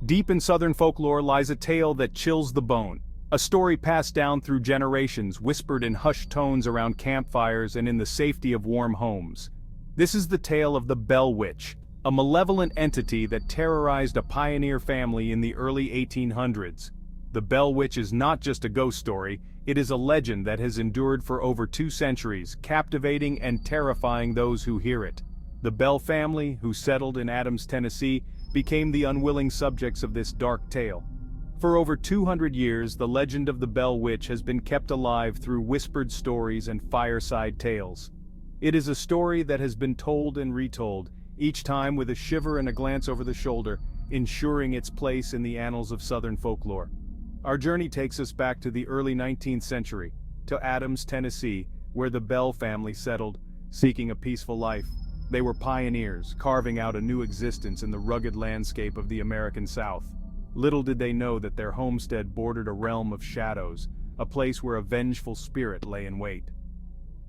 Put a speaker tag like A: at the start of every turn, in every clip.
A: Deep in Southern folklore lies a tale that chills the bone. A story passed down through generations, whispered in hushed tones around campfires and in the safety of warm homes. This is the tale of the Bell Witch, a malevolent entity that terrorized a pioneer family in the early 1800s. The Bell Witch is not just a ghost story, it is a legend that has endured for over 2 centuries, captivating and terrifying those who hear it. The Bell family, who settled in Adams, Tennessee, became the unwilling subjects of this dark tale. For over 200 years, the legend of the Bell Witch has been kept alive through whispered stories and fireside tales. It is a story that has been told and retold, each time with a shiver and a glance over the shoulder, ensuring its place in the annals of Southern folklore. Our journey takes us back to the early 19th century, to Adams, Tennessee, where the Bell family settled, seeking a peaceful life. They were pioneers, carving out a new existence in the rugged landscape of the American South. Little did they know that their homestead bordered a realm of shadows, a place where a vengeful spirit lay in wait.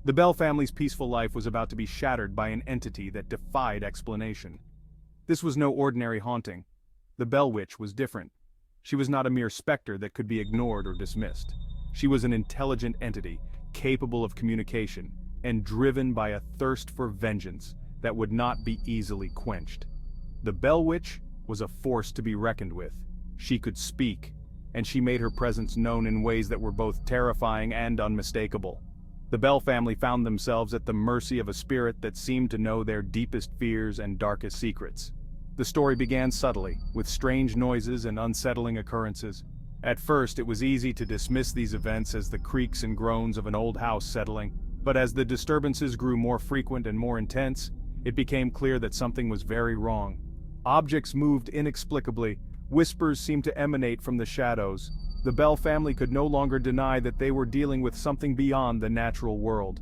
A: The Bell family's peaceful life was about to be shattered by an entity that defied explanation. This was no ordinary haunting. The Bell Witch was different. She was not a mere specter that could be ignored or dismissed. She was an intelligent entity, capable of communication, and driven by a thirst for vengeance that would not be easily quenched. The Bell Witch was a force to be reckoned with. She could speak, and she made her presence known in ways that were both terrifying and unmistakable. The Bell family found themselves at the mercy of a spirit that seemed to know their deepest fears and darkest secrets. The story began subtly, with strange noises and unsettling occurrences. At first, it was easy to dismiss these events as the creaks and groans of an old house settling, but as the disturbances grew more frequent and more intense, it became clear that something was very wrong. Objects moved inexplicably, whispers seemed to emanate from the shadows. The Bell family could no longer deny that they were dealing with something beyond the natural world.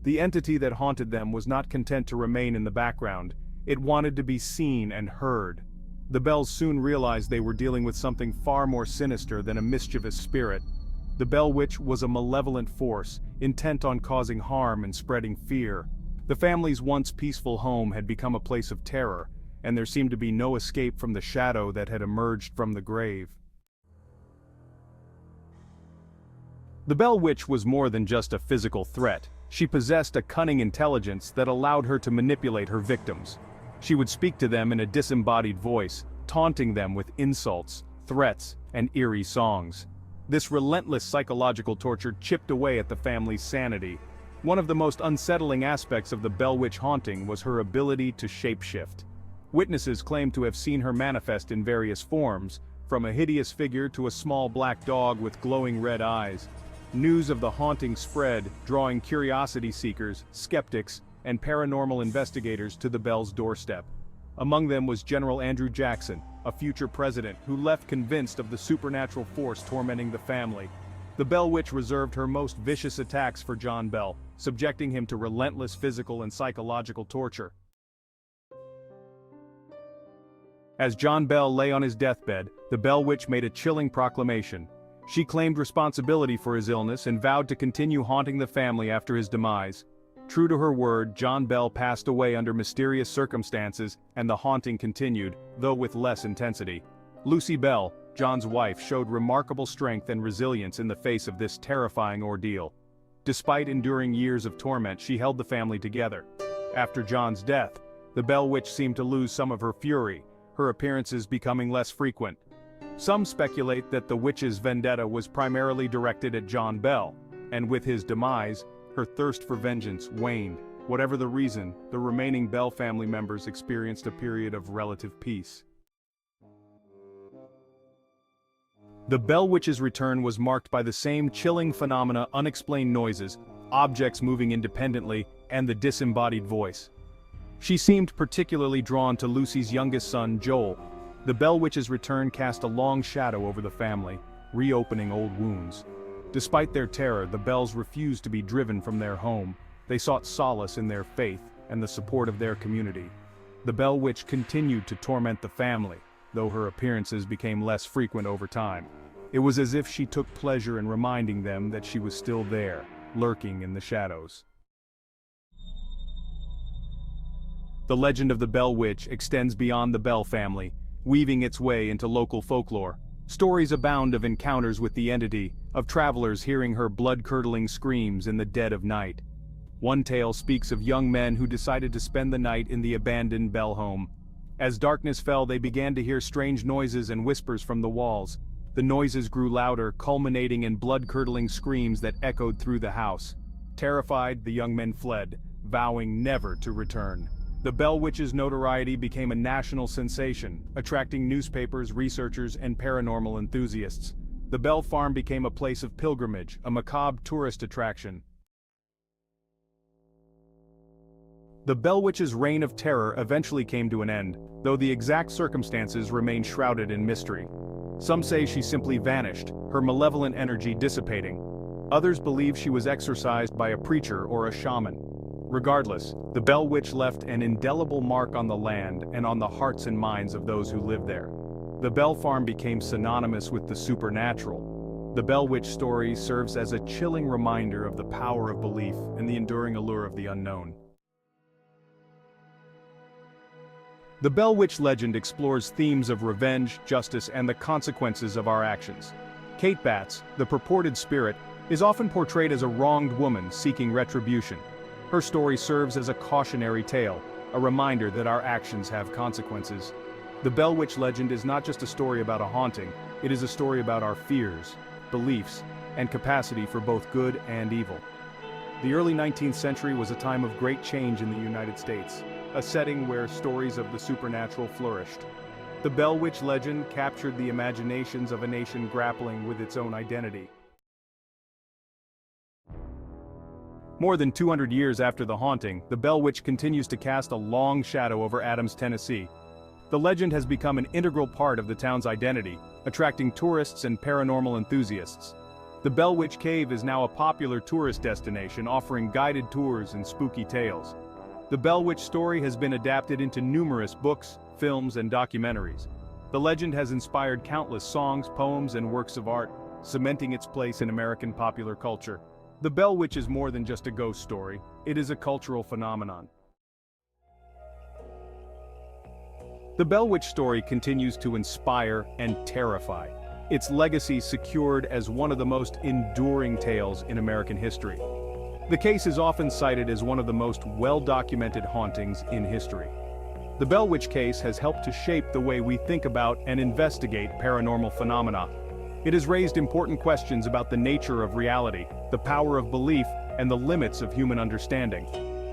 A: The entity that haunted them was not content to remain in the background. It wanted to be seen and heard. The Bells soon realized they were dealing with something far more sinister than a mischievous spirit. The Bell Witch was a malevolent force, intent on causing harm and spreading fear. The family's once peaceful home had become a place of terror, and there seemed to be no escape from the shadow that had emerged from the grave. The Bell Witch was more than just a physical threat. She possessed a cunning intelligence that allowed her to manipulate her victims. She would speak to them in a disembodied voice, taunting them with insults, threats, and eerie songs. This relentless psychological torture chipped away at the family's sanity. One of the most unsettling aspects of the Bell Witch haunting was her ability to shapeshift. Witnesses claimed to have seen her manifest in various forms, from a hideous figure to a small black dog with glowing red eyes. News of the haunting spread, drawing curiosity seekers, skeptics, and paranormal investigators to the Bell's doorstep. Among them was General Andrew Jackson, a future president who left convinced of the supernatural force tormenting the family. The Bell Witch reserved her most vicious attacks for John Bell, subjecting him to relentless physical and psychological torture. As John Bell lay on his deathbed, the Bell Witch made a chilling proclamation. She claimed responsibility for his illness and vowed to continue haunting the family after his demise. True to her word, John Bell passed away under mysterious circumstances, and the haunting continued, though with less intensity. Lucy Bell, John's wife, showed remarkable strength and resilience in the face of this terrifying ordeal. Despite enduring years of torment, she held the family together. After John's death, the Bell Witch seemed to lose some of her fury, her appearances becoming less frequent. Some speculate that the witch's vendetta was primarily directed at John Bell, and with his demise, her thirst for vengeance waned. Whatever the reason, the remaining Bell family members experienced a period of relative peace. The Bell Witch's return was marked by the same chilling phenomena: unexplained noises, objects moving independently, and the disembodied voice. She seemed particularly drawn to Lucy's youngest son, Joel. The Bell Witch's return cast a long shadow over the family, reopening old wounds. Despite their terror, the Bells refused to be driven from their home. They sought solace in their faith and the support of their community. The Bell Witch continued to torment the family, though her appearances became less frequent over time. It was as if she took pleasure in reminding them that she was still there, lurking in the shadows. The legend of the Bell Witch extends beyond the Bell family. weaving its way into local folklore. Stories abound of encounters with the entity, of travelers hearing her blood-curdling screams in the dead of night. One tale speaks of young men who decided to spend the night in the abandoned Bell home. As darkness fell, they began to hear strange noises and whispers from the walls. The noises grew louder, culminating in blood-curdling screams that echoed through the house. Terrified, the young men fled, vowing never to return. The Bell Witch's notoriety became a national sensation, attracting newspapers, researchers, and paranormal enthusiasts. The Bell Farm became a place of pilgrimage, a macabre tourist attraction. The Bell Witch's reign of terror eventually came to an end, though the exact circumstances remain shrouded in mystery. Some say she simply vanished, her malevolent energy dissipating. Others believe she was exorcised by a preacher or a shaman. Regardless, the Bell Witch left an indelible mark on the land and on the hearts and minds of those who lived there. The Bell Farm became synonymous with the supernatural. The Bell Witch story serves as a chilling reminder of the power of belief and the enduring allure of the unknown. The Bell Witch legend explores themes of revenge, justice, and the consequences of our actions. Kate Batts, the purported spirit, is often portrayed as a wronged woman seeking retribution. Her story serves as a cautionary tale, a reminder that our actions have consequences. The Bell Witch legend is not just a story about a haunting, it is a story about our fears, beliefs, and capacity for both good and evil. The early 19th century was a time of great change in the United States, a setting where stories of the supernatural flourished. The Bell Witch legend captured the imaginations of a nation grappling with its own identity. More than 200 years after the haunting, the Bell Witch continues to cast a long shadow over Adams, Tennessee. The legend has become an integral part of the town's identity, attracting tourists and paranormal enthusiasts. The Bell Witch Cave is now a popular tourist destination, offering guided tours and spooky tales. The Bell Witch story has been adapted into numerous books, films, and documentaries. The legend has inspired countless songs, poems, and works of art, cementing its place in American popular culture. The Bell Witch is more than just a ghost story, it is a cultural phenomenon. The Bell Witch story continues to inspire and terrify. Its legacy secured as one of the most enduring tales in American history. The case is often cited as one of the most well-documented hauntings in history. The Bell Witch case has helped to shape the way we think about and investigate paranormal phenomena. It has raised important questions about the nature of reality, the power of belief, and the limits of human understanding.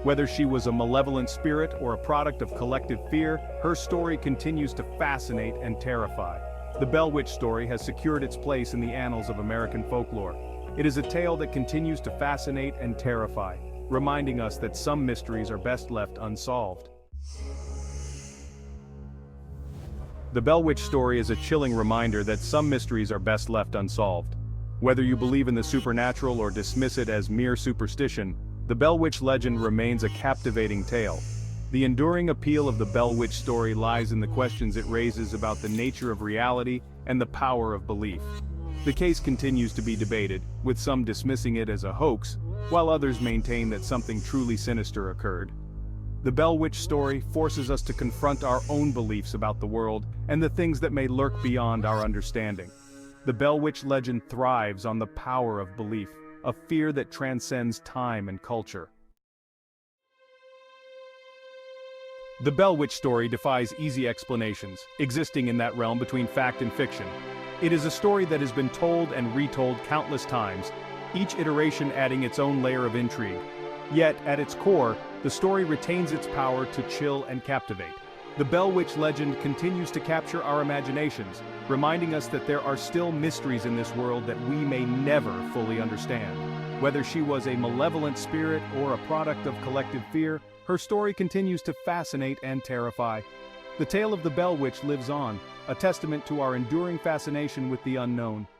A: Whether she was a malevolent spirit or a product of collective fear, her story continues to fascinate and terrify. The Bell Witch story has secured its place in the annals of American folklore. It is a tale that continues to fascinate and terrify, reminding us that some mysteries are best left unsolved. The Bell Witch story is a chilling reminder that some mysteries are best left unsolved. Whether you believe in the supernatural or dismiss it as mere superstition, the Bell Witch legend remains a captivating tale. The enduring appeal of the Bell Witch story lies in the questions it raises about the nature of reality and the power of belief. The case continues to be debated, with some dismissing it as a hoax, while others maintain that something truly sinister occurred. The Bell Witch story forces us to confront our own beliefs about the world and the things that may lurk beyond our understanding. The Bell Witch legend thrives on the power of belief, a fear that transcends time and culture. The Bell Witch story defies easy explanations, existing in that realm between fact and fiction. It is a story that has been told and retold countless times, each iteration adding its own layer of intrigue. Yet, at its core, the story retains its power to chill and captivate. The Bell Witch legend continues to capture our imaginations, reminding us that there are still mysteries in this world that we may never fully understand. Whether she was a malevolent spirit or a product of collective fear, her story continues to fascinate and terrify. The tale of the Bell Witch lives on, a testament to our enduring fascination with the unknown.